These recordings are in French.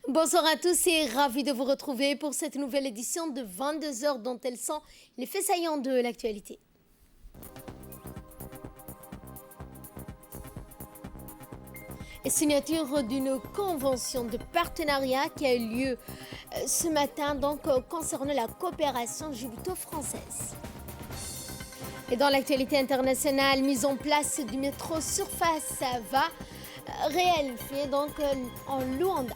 Bonsoir à tous et ravi de vous retrouver pour cette nouvelle édition de 22 heures dont elles sont les faits saillants de l'actualité. Et signature d'une convention de partenariat qui a eu lieu ce matin concernant la coopération djibouto-française. Et dans l'actualité internationale, mise en place du métro surface va réalifier en Luanda.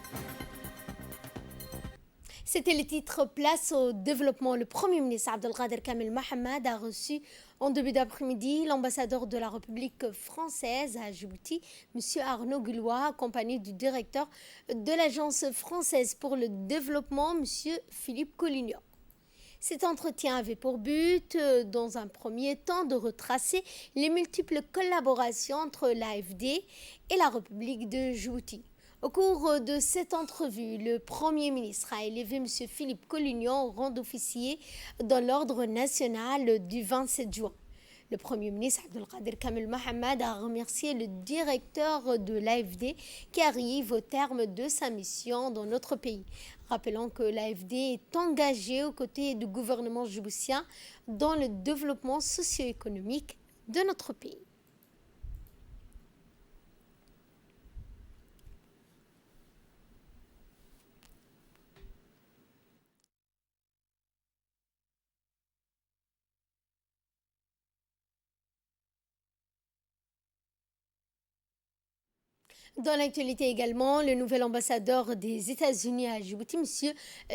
C'était le titre Place au développement. Le Premier ministre Abdelkader Kamel Mohamed a reçu en début d'après-midi l'ambassadeur de la République française à Djibouti, M. Arnaud Guillois, accompagné du directeur de l'Agence française pour le développement, M. Philippe Collignon. Cet entretien avait pour but, dans un premier temps, de retracer les multiples collaborations entre l'AFD et la République de Djibouti. Au cours de cette entrevue, le Premier ministre a élevé M. Philippe Collignon au rang d'officier dans l'ordre national du 27 juin. Le Premier ministre Abdelkader Kamel Mohamed a remercié le directeur de l'AFD qui arrive au terme de sa mission dans notre pays. Rappelons que l'AFD est engagée aux côtés du gouvernement djiboutien dans le développement socio-économique de notre pays. Dans l'actualité également, le nouvel ambassadeur des États-Unis à Djibouti, M.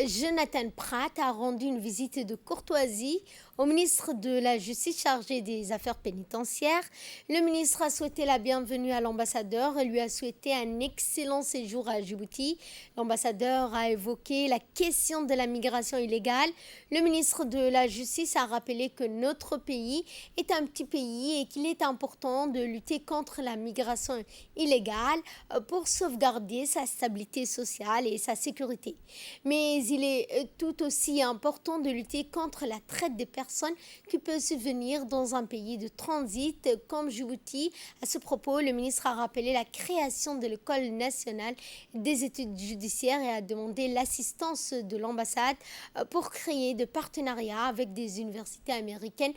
Jonathan Pratt, a rendu une visite de courtoisie au ministre de la Justice chargé des affaires pénitentiaires. Le ministre a souhaité la bienvenue à l'ambassadeur et lui a souhaité un excellent séjour à Djibouti. L'ambassadeur a évoqué la question de la migration illégale. Le ministre de la Justice a rappelé que notre pays est un petit pays et qu'il est important de lutter contre la migration illégale pour sauvegarder sa stabilité sociale et sa sécurité. Mais il est tout aussi important de lutter contre la traite des personnes qui peuvent survenir dans un pays de transit comme Djibouti. À ce propos, le ministre a rappelé la création de l'École nationale des études judiciaires et a demandé l'assistance de l'ambassade pour créer des partenariats avec des universités américaines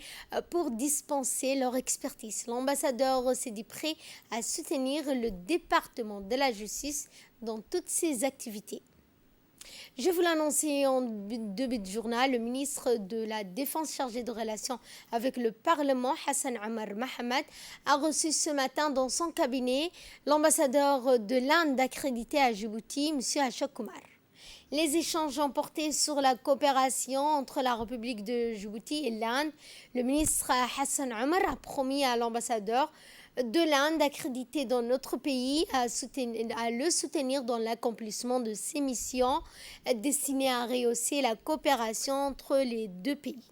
pour dispenser leur expertise. L'ambassadeur s'est dit prêt à soutenir le département de la justice dans toutes ses activités. Je vous l'annonçais en début de journal, le ministre de la Défense chargé de relations avec le Parlement, Hassan Omar Mohamed, a reçu ce matin dans son cabinet l'ambassadeur de l'Inde accrédité à Djibouti, M. Ashok Kumar. Les échanges ont porté sur la coopération entre la République de Djibouti et l'Inde. Le ministre Hassan Omar a promis à l'ambassadeur de l'Inde accrédité dans notre pays à le soutenir dans l'accomplissement de ses missions destinées à rehausser la coopération entre les deux pays.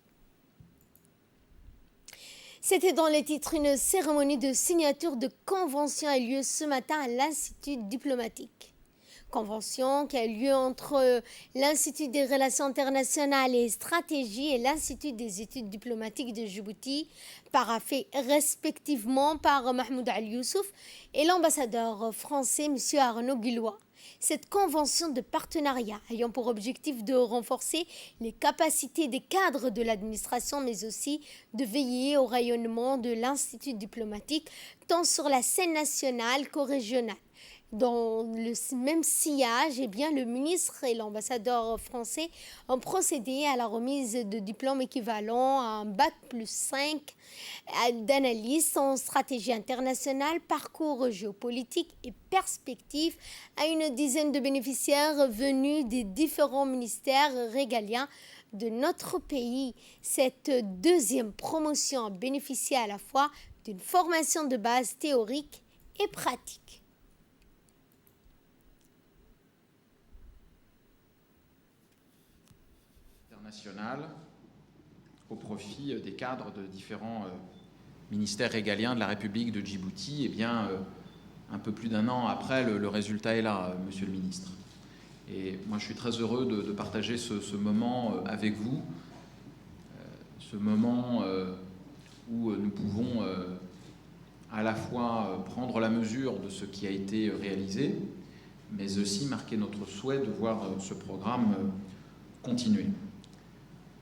C'était dans les titres. Une cérémonie de signature de convention a eu lieu ce matin à l'Institut diplomatique. Convention qui a eu lieu entre l'Institut des relations internationales et stratégie et l'Institut des études diplomatiques de Djibouti, paraphé respectivement par Mahmoud Ali Youssouf et l'ambassadeur français M. Arnaud Guillois. Cette convention de partenariat ayant pour objectif de renforcer les capacités des cadres de l'administration, mais aussi de veiller au rayonnement de l'Institut diplomatique, tant sur la scène nationale qu'au régional. Dans le même sillage, le ministre et l'ambassadeur français ont procédé à la remise de diplômes équivalents à un bac+5 d'analyste en stratégie internationale, parcours géopolitique et perspectives à une dizaine de bénéficiaires venus des différents ministères régaliens de notre pays. Cette deuxième promotion a bénéficié à la fois d'une formation de base théorique et pratique. Nationale au profit des cadres de différents ministères régaliens de la République de Djibouti. Un peu plus d'un an après, le résultat est là, monsieur le ministre. Et moi, je suis très heureux de partager ce moment avec vous, ce moment où nous pouvons à la fois prendre la mesure de ce qui a été réalisé, mais aussi marquer notre souhait de voir ce programme continuer,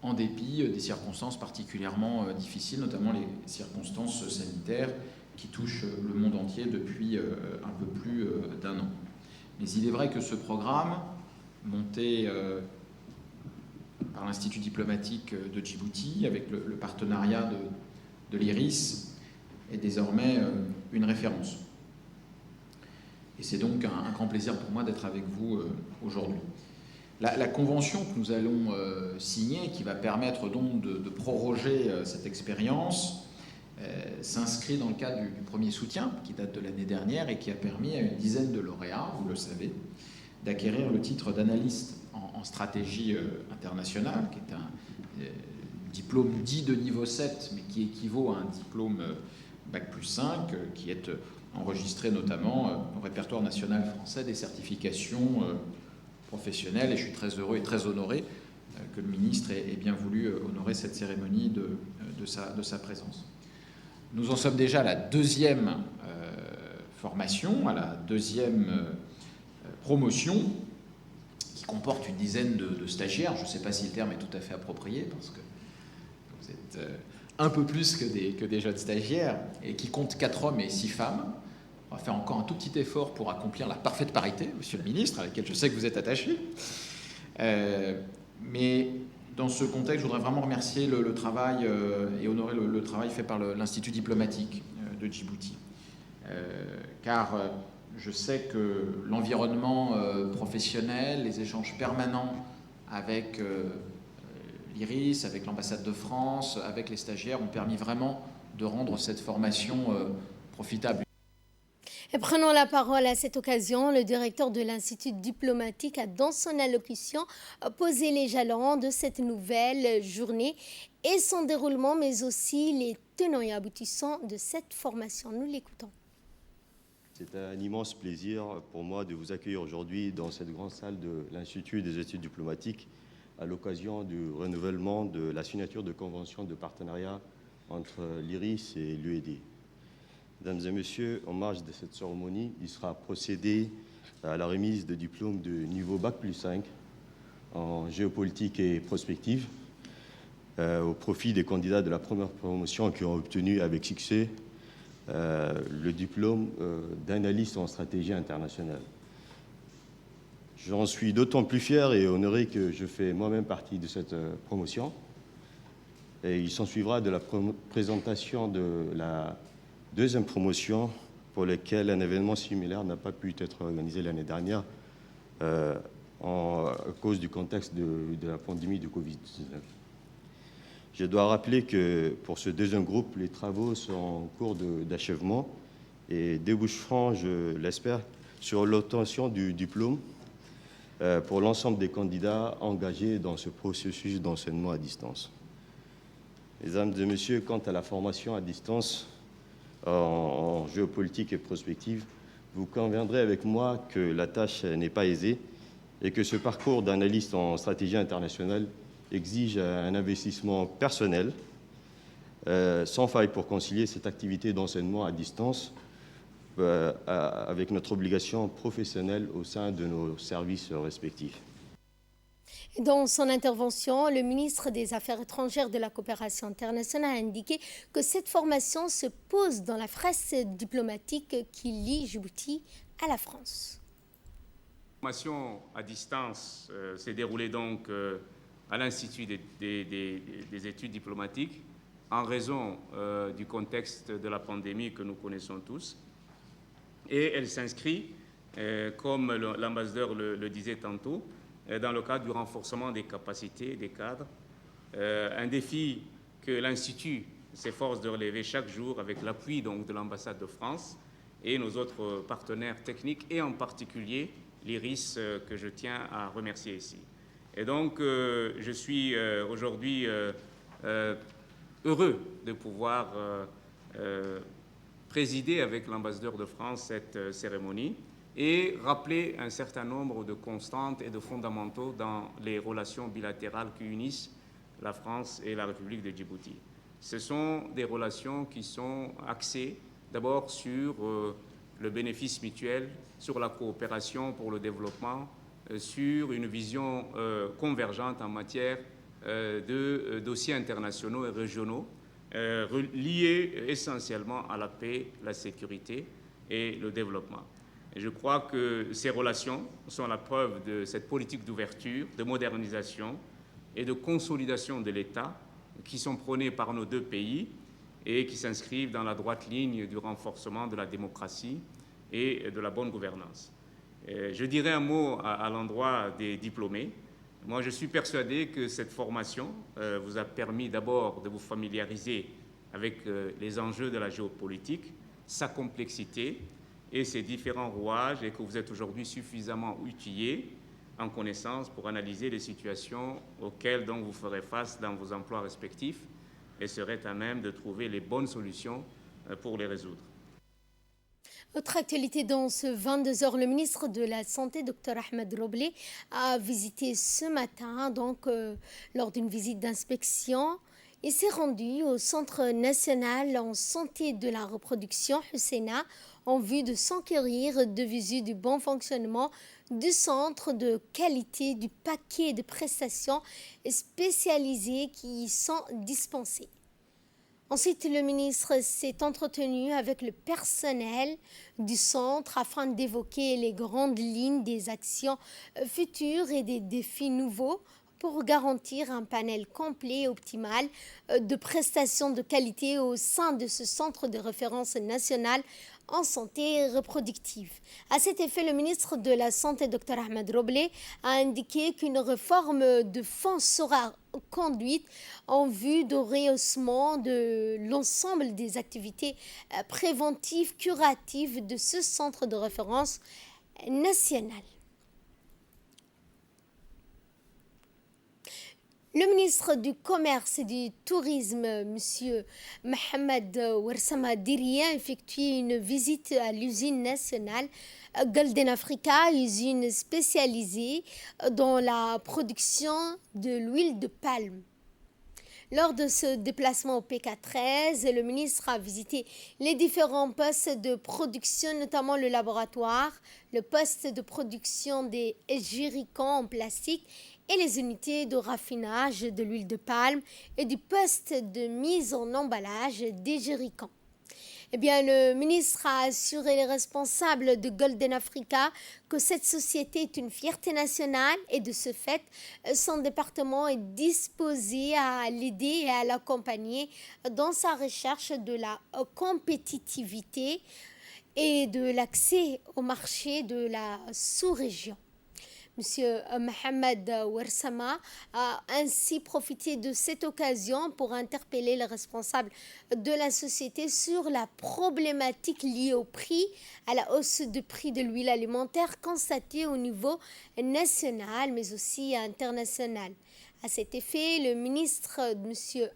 en dépit des circonstances particulièrement difficiles, notamment les circonstances sanitaires qui touchent le monde entier depuis un peu plus d'un an. Mais il est vrai que ce programme, monté par l'Institut diplomatique de Djibouti, avec le partenariat de l'IRIS, est désormais une référence. Et c'est donc un grand plaisir pour moi d'être avec vous aujourd'hui. La convention que nous allons signer, qui va permettre donc de proroger cette expérience, s'inscrit dans le cadre du premier soutien, qui date de l'année dernière et qui a permis à une dizaine de lauréats, vous le savez, d'acquérir le titre d'analyste en stratégie internationale, qui est un diplôme dit de niveau 7, mais qui équivaut à un diplôme Bac+5, qui est enregistré notamment au répertoire national français des certifications professionnelles. Et je suis très heureux et très honoré que le ministre ait bien voulu honorer cette cérémonie de sa présence. Nous en sommes déjà à la deuxième formation, à la deuxième promotion, qui comporte une dizaine de stagiaires. Je ne sais pas si le terme est tout à fait approprié, parce que vous êtes un peu plus que des jeunes stagiaires, et qui compte 4 hommes et 6 femmes. On va faire encore un tout petit effort pour accomplir la parfaite parité, monsieur le ministre, à laquelle je sais que vous êtes attaché. Mais dans ce contexte, je voudrais vraiment remercier le travail et honorer le travail fait par l'Institut diplomatique de Djibouti. Car je sais que l'environnement professionnel, les échanges permanents avec l'IRIS, avec l'ambassade de France, avec les stagiaires ont permis vraiment de rendre cette formation profitable. Et prenons la parole à cette occasion. Le directeur de l'Institut diplomatique a, dans son allocution, posé les jalons de cette nouvelle journée et son déroulement, mais aussi les tenants et aboutissants de cette formation. Nous l'écoutons. C'est un immense plaisir pour moi de vous accueillir aujourd'hui dans cette grande salle de l'Institut des études diplomatiques à l'occasion du renouvellement de la signature de convention de partenariat entre l'IRIS et l'UED. Mesdames et messieurs, en marge de cette cérémonie, il sera procédé à la remise de diplômes de niveau Bac+5 en géopolitique et prospective au profit des candidats de la première promotion qui ont obtenu avec succès le diplôme d'analyste en stratégie internationale. J'en suis d'autant plus fier et honoré que je fais moi-même partie de cette promotion. Et il s'ensuivra de la présentation de la deuxième promotion pour laquelle un événement similaire n'a pas pu être organisé l'année dernière à cause du contexte de la pandémie de Covid-19. Je dois rappeler que pour ce deuxième groupe, les travaux sont en cours d'achèvement et déboucheront, je l'espère, sur l'obtention du diplôme pour l'ensemble des candidats engagés dans ce processus d'enseignement à distance. Mesdames et messieurs, quant à la formation à distance en géopolitique et prospective, vous conviendrez avec moi que la tâche n'est pas aisée et que ce parcours d'analyste en stratégie internationale exige un investissement personnel sans faille pour concilier cette activité d'enseignement à distance avec notre obligation professionnelle au sein de nos services respectifs. Dans son intervention, le ministre des Affaires étrangères de la coopération internationale a indiqué que cette formation se pose dans la phrase diplomatique qui lie Djibouti à la France. La formation à distance s'est déroulée donc à l'Institut des études diplomatiques en raison du contexte de la pandémie que nous connaissons tous. Et elle s'inscrit, comme l'ambassadeur le disait tantôt, dans le cadre du renforcement des capacités des cadres, un défi que l'Institut s'efforce de relever chaque jour avec l'appui donc de l'ambassade de France et nos autres partenaires techniques, et en particulier l'IRIS que je tiens à remercier ici. Et donc, je suis aujourd'hui heureux de pouvoir présider avec l'ambassadeur de France cette cérémonie et rappeler un certain nombre de constantes et de fondamentaux dans les relations bilatérales qui unissent la France et la République de Djibouti. Ce sont des relations qui sont axées d'abord sur le bénéfice mutuel, sur la coopération pour le développement, sur une vision convergente en matière de dossiers internationaux et régionaux liés essentiellement à la paix, la sécurité et le développement. Et je crois que ces relations sont la preuve de cette politique d'ouverture, de modernisation et de consolidation de l'État qui sont prônées par nos deux pays et qui s'inscrivent dans la droite ligne du renforcement de la démocratie et de la bonne gouvernance. Je dirais un mot à l'endroit des diplômés. Moi, je suis persuadé que cette formation vous a permis d'abord de vous familiariser avec les enjeux de la géopolitique, sa complexité et ses différents rouages, et que vous êtes aujourd'hui suffisamment outillés en connaissance pour analyser les situations auxquelles donc vous ferez face dans vos emplois respectifs et serez à même de trouver les bonnes solutions pour les résoudre. Autre actualité dans ce 22h, le ministre de la Santé, Dr Ahmed Roblé, a visité ce matin, lors d'une visite d'inspection. Il s'est rendu au Centre national en santé de la reproduction, Husseina, en vue de s'enquérir de visu du bon fonctionnement du centre, de qualité du paquet de prestations spécialisées qui y sont dispensées. Ensuite, le ministre s'est entretenu avec le personnel du centre afin d'évoquer les grandes lignes des actions futures et des défis nouveaux pour garantir un panel complet et optimal de prestations de qualité au sein de ce centre de référence national en santé reproductive. À cet effet, le ministre de la Santé, Dr Ahmed Roblé, a indiqué qu'une réforme de fond sera conduite en vue de rehaussement de l'ensemble des activités préventives, curatives de ce centre de référence national. Le ministre du Commerce et du Tourisme, M. Mohamed Ouarsama Diriye, a effectué une visite à l'usine nationale Golden Africa, usine spécialisée dans la production de l'huile de palme. Lors de ce déplacement au PK13, le ministre a visité les différents postes de production, notamment le laboratoire, le poste de production des jerrycans en plastique et les unités de raffinage de l'huile de palme et du poste de mise en emballage des jerrycans. Le ministre a assuré les responsables de Golden Africa que cette société est une fierté nationale et de ce fait, son département est disposé à l'aider et à l'accompagner dans sa recherche de la compétitivité et de l'accès au marché de la sous-région. Monsieur Mohamed Ouarsama a ainsi profité de cette occasion pour interpeller les responsables de la société sur la problématique liée au prix, à la hausse de prix de l'huile alimentaire constatée au niveau national mais aussi international. À cet effet, le ministre Monsieur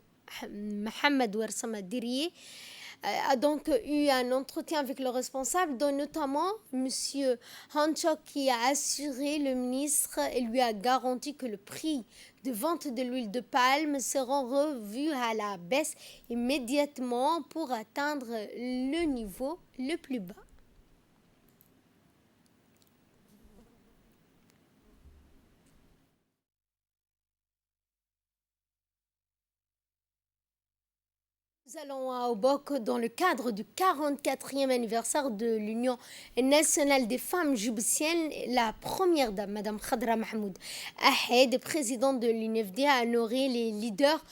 Mohamed Ouarsama Diriye a donc eu un entretien avec le responsable, dont notamment M. Hanchok, qui a assuré le ministre et lui a garanti que le prix de vente de l'huile de palme sera revu à la baisse immédiatement pour atteindre le niveau le plus bas. Nous allons à Obok dans le cadre du 44e anniversaire de l'Union nationale des femmes djiboutiennes. La première dame, Mme Khadra Mahmoud Ahed, présidente de l'UNFD, a honoré les leaders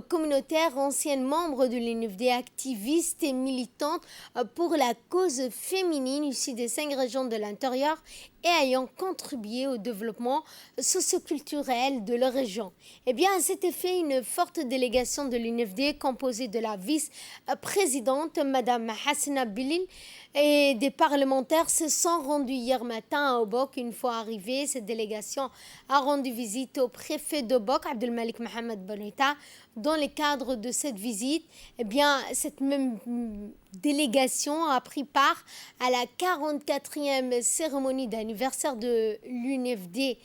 communautaires, anciennes membres de l'UNFD, activistes et militantes pour la cause féminine issues des 5 régions de l'intérieur et ayant contribué au développement socioculturel de leur région. À cet effet, une forte délégation de l'UNFD composée de la vice-présidente, Mme Hassana Bilil, et des parlementaires se sont rendus hier matin à Obok. Une fois arrivée, cette délégation a rendu visite au préfet d'Obok, Abdelmalik Mohamed Bonita. Dans le cadre de cette visite, cette même délégation a pris part à la 44e cérémonie d'anniversaire de l'UNFD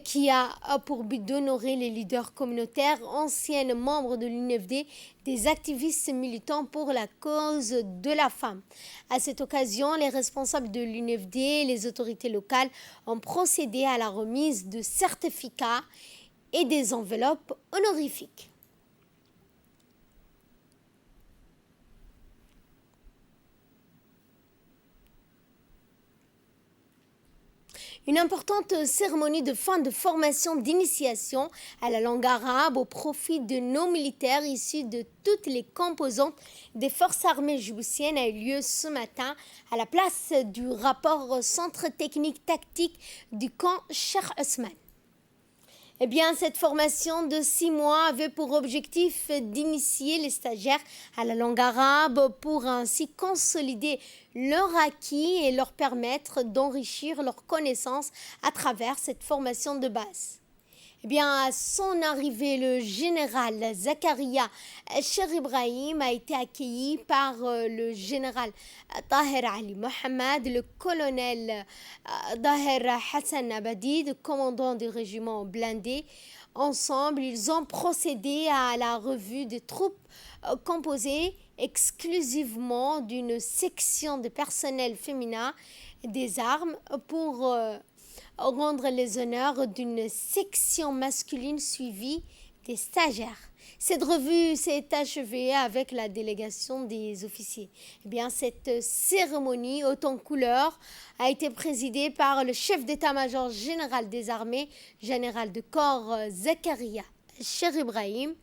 qui a pour but d'honorer les leaders communautaires, anciennes membres de l'UNFD, des activistes militants pour la cause de la femme. À cette occasion, les responsables de l'UNFD et les autorités locales ont procédé à la remise de certificats et des enveloppes honorifiques. Une importante cérémonie de fin de formation d'initiation à la langue arabe au profit de nos militaires issus de toutes les composantes des forces armées djiboutiennes a eu lieu ce matin à la place du rapport Centre technique tactique du camp Cheikh Ousmane. Eh bien, cette formation de 6 mois avait pour objectif d'initier les stagiaires à la langue arabe pour ainsi consolider leur acquis et leur permettre d'enrichir leurs connaissances à travers cette formation de base. Eh bien, à son arrivée, le général Zakaria Cher Ibrahim a été accueilli par le général Tahir Ali Mohamed, le colonel Daher Hassan Abadi, le commandant du régiment blindé. Ensemble, ils ont procédé à la revue des troupes composées exclusivement d'une section de personnel féminin des armes pour rendre les honneurs d'une section masculine suivie des stagiaires. Cette revue s'est achevée avec la délégation des officiers. Eh bien, cette cérémonie haute en couleurs a été présidée par le chef d'état-major général des armées, général de corps Zakaria Cher Ibrahim.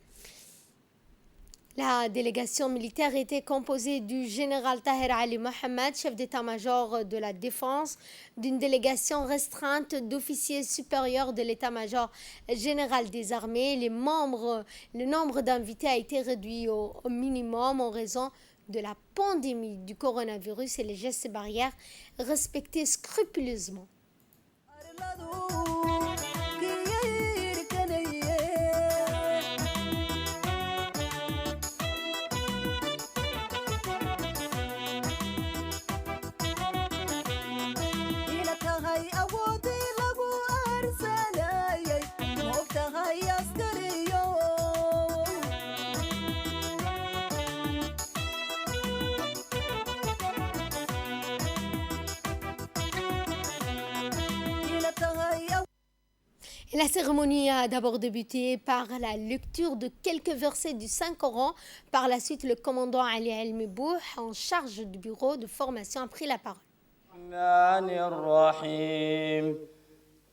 La délégation militaire était composée du général Tahir Ali Mohamed, chef d'état-major de la défense, d'une délégation restreinte d'officiers supérieurs de l'état-major général des armées. Le nombre d'invités a été réduit au minimum en raison de la pandémie du coronavirus et les gestes barrières respectés scrupuleusement. La cérémonie a d'abord débuté par la lecture de quelques versets du Saint-Coran. Par la suite, le commandant Ali El-Mibouh, en charge du bureau de formation, a pris la parole.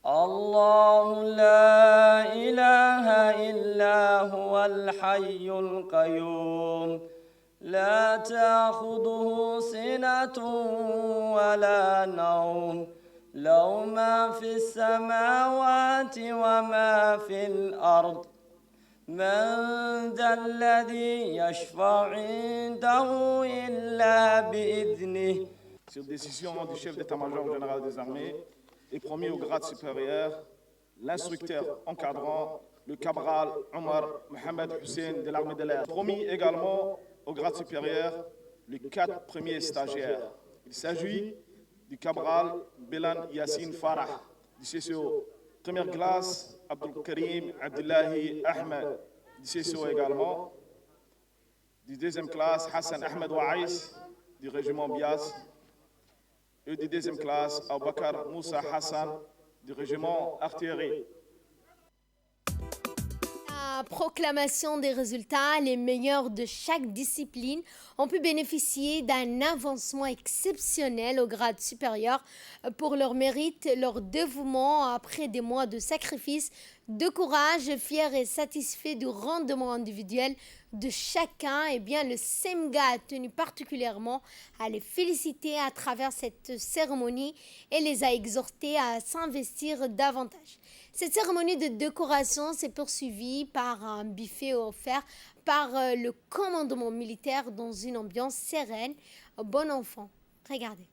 الله لا إله إلا هو الحي القيوم لا تأخذه سنة ولا نوم له ما في السماوات وما في الأرض من ذا الذي يشفع عنده إلا بإذنه. Sur décision du chef d'état-major général des armées, est promis au grade supérieur l'instructeur encadrant, le cabral Omar Mohamed Hussein de l'armée de l'air. Promis également au grade supérieur les 4 premiers stagiaires. Il s'agit du cabral Belan Yassine Farah, du CCO première classe Abdul Karim Abdullahi Ahmed, du CCO également, du deuxième classe Hassan Ahmed Waïs, du régiment Bias, et de deuxième classe, Abubakar Moussa Hassan, du régiment artillerie. La proclamation des résultats, les meilleurs de chaque discipline, ont pu bénéficier d'un avancement exceptionnel au grade supérieur pour leur mérite, leur dévouement après des mois de sacrifice, de courage, fiers et satisfaits du rendement individuel de chacun. Eh bien, le SEMGA a tenu particulièrement à les féliciter à travers cette cérémonie et les a exhortés à s'investir davantage. Cette cérémonie de décoration s'est poursuivie par un buffet offert par le commandement militaire dans une ambiance sereine. Bon enfant, regardez.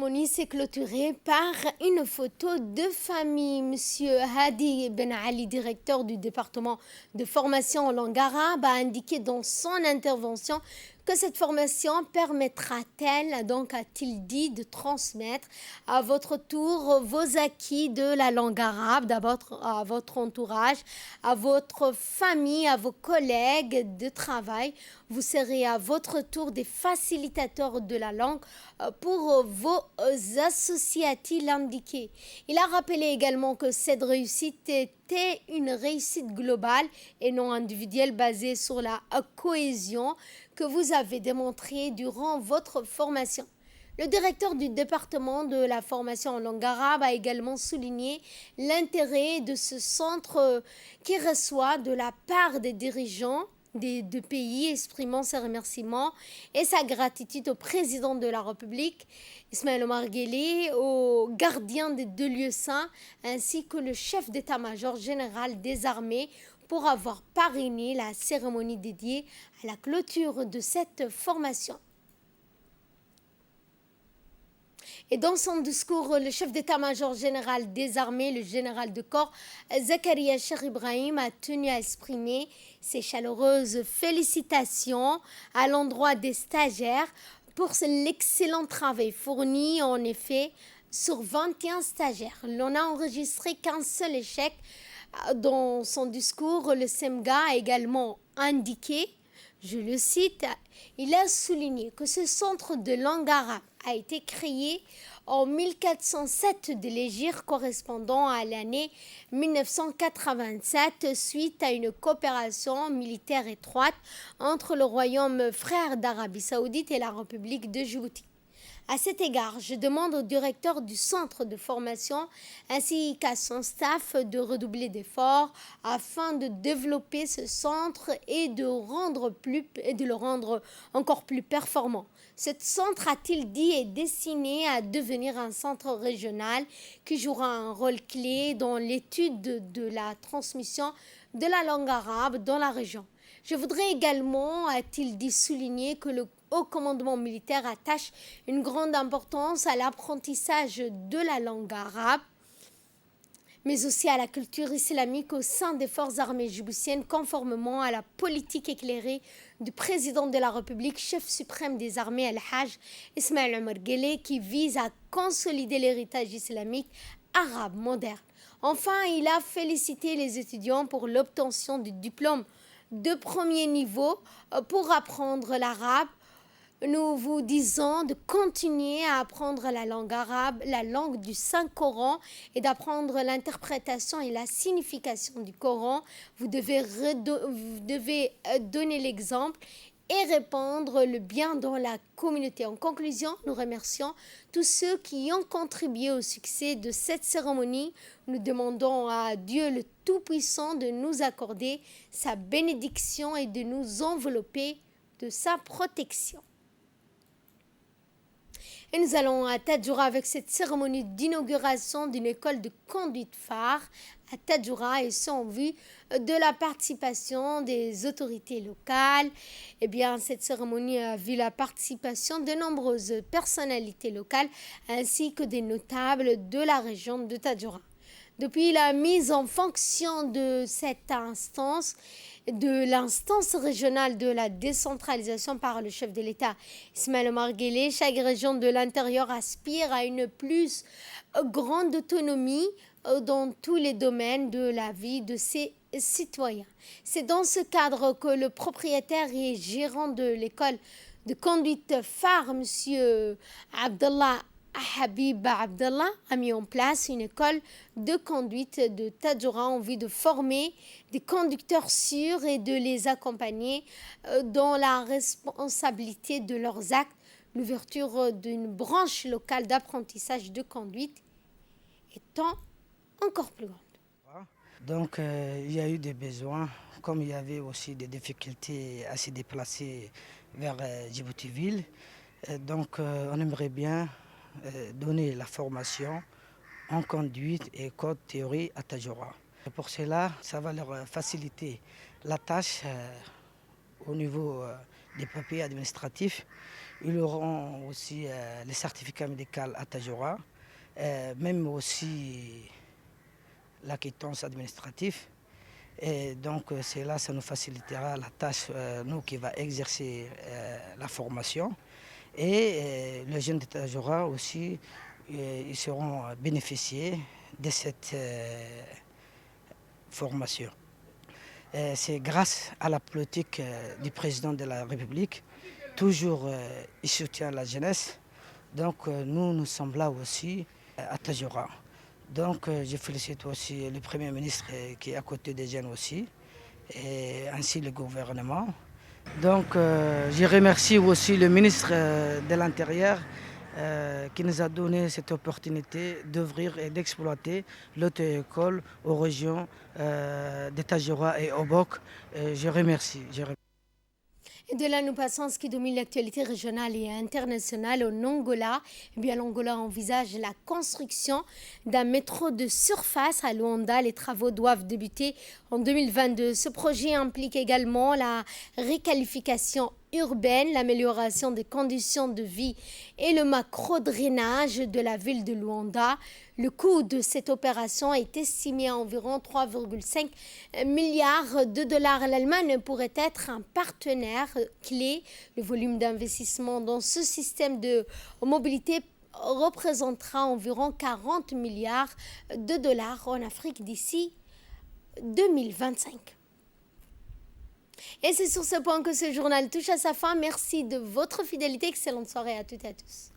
cérémonie s'est clôturée par une photo de famille. Monsieur Hadi Ben Ali, directeur du département de formation en langue arabe, a indiqué dans son intervention que cette formation permettra-t-elle, donc a-t-il dit, de transmettre à votre tour vos acquis de la langue arabe, à votre entourage, à votre famille, à vos collègues de travail. Vous serez à votre tour des facilitateurs de la langue pour vos associés, a-t-il indiqué. Il a rappelé également que cette réussite était une réussite globale et non individuelle basée sur la cohésion que vous avez démontré durant votre formation. Le directeur du département de la formation en langue arabe a également souligné l'intérêt de ce centre qui reçoit de la part des dirigeants des deux pays, exprimant ses remerciements et sa gratitude au président de la République, Ismaël Omar Guelleh, au gardien des deux lieux saints, ainsi que le chef d'état-major général des armées pour avoir parrainé la cérémonie dédiée à la clôture de cette formation. Et dans son discours, le chef d'état-major général des armées, le général de corps, Zakaria Cheikh Ibrahim, a tenu à exprimer ses chaleureuses félicitations à l'endroit des stagiaires pour l'excellent travail fourni. En effet, sur 21 stagiaires, l'on a enregistré qu'un seul échec. Dans son discours, le SEMGA a également indiqué, je le cite, il a souligné que ce centre de langue arabe a été créé en 1407 de l'hégire correspondant à l'année 1987 suite à une coopération militaire étroite entre le royaume frère d'Arabie Saoudite et la République de Djibouti. À cet égard, je demande au directeur du centre de formation ainsi qu'à son staff de redoubler d'efforts afin de développer ce centre et de le rendre encore plus performant. Ce centre, a-t-il dit, est destiné à devenir un centre régional qui jouera un rôle clé dans l'étude de la transmission de la langue arabe dans la région. Je voudrais également, a-t-il dit, souligner que le Haut commandement militaire attache une grande importance à l'apprentissage de la langue arabe, mais aussi à la culture islamique au sein des forces armées djiboutiennes, conformément à la politique éclairée du président de la République, chef suprême des armées Al-Hajj Ismaël Omar Guelleh, qui vise à consolider l'héritage islamique arabe moderne. Enfin, il a félicité les étudiants pour l'obtention du diplôme de premier niveau pour apprendre l'arabe. Nous vous disons de continuer à apprendre la langue arabe, la langue du Saint-Coran, et d'apprendre l'interprétation et la signification du Coran. Vous devez donner l'exemple et répandre le bien dans la communauté. En conclusion, nous remercions tous ceux qui ont contribué au succès de cette cérémonie. Nous demandons à Dieu le Tout-Puissant de nous accorder sa bénédiction et de nous envelopper de sa protection. Et nous allons à Tadjoura avec cette cérémonie d'inauguration d'une école de conduite phare à Tadjoura, et ce en vue de la participation des autorités locales. Eh bien, cette cérémonie a vu la participation de nombreuses personnalités locales ainsi que des notables de la région de Tadjoura. Depuis la mise en fonction de cette instance, de l'instance régionale de la décentralisation par le chef de l'État Ismaël Omar Guelleh, chaque région de l'intérieur aspire à une plus grande autonomie dans tous les domaines de la vie de ses citoyens. C'est dans ce cadre que le propriétaire et gérant de l'école de conduite phare, M. Abdallah Habib Abdallah, a mis en place une école de conduite de Tadjoura en vue de former des conducteurs sûrs et de les accompagner dans la responsabilité de leurs actes. L'ouverture d'une branche locale d'apprentissage de conduite étant encore plus grande. Donc il y a eu des besoins, comme il y avait aussi des difficultés à se déplacer vers Djibouti-Ville. Donc on aimerait bien donner la formation en conduite et code théorie à Tadjoura. Pour cela, ça va leur faciliter la tâche au niveau des papiers administratifs Ils auront aussi les certificats médicaux à Tadjoura, même aussi la quittance administrative. Et donc, cela, ça nous facilitera la tâche, nous qui va exercer la formation. Et les jeunes de Tadjoura aussi, ils seront bénéficiés de cette formation. C'est grâce à la politique du président de la République. Toujours, il soutient la jeunesse. Donc, nous sommes là aussi à Tadjoura. Donc, je félicite aussi le Premier ministre qui est à côté des jeunes aussi, et ainsi le gouvernement. Donc, je remercie aussi le ministre de l'Intérieur qui nous a donné cette opportunité d'ouvrir et d'exploiter l'auto-école aux régions de Tadjoura et Obok. Je remercie. Et de là, nous passons à ce qui domine l'actualité régionale et internationale en Angola. Eh bien, l'Angola envisage la construction d'un métro de surface à Luanda. Les travaux doivent débuter en 2022. Ce projet implique également la réqualification urbaine, l'amélioration des conditions de vie et le macro-drainage de la ville de Luanda. Le coût de cette opération est estimé à environ 3,5 milliards de dollars. L'Allemagne pourrait être un partenaire clé. Le volume d'investissement dans ce système de mobilité représentera environ 40 milliards de dollars en Afrique d'ici 2025. Et c'est sur ce point que ce journal touche à sa fin. Merci de votre fidélité. Excellente soirée à toutes et à tous.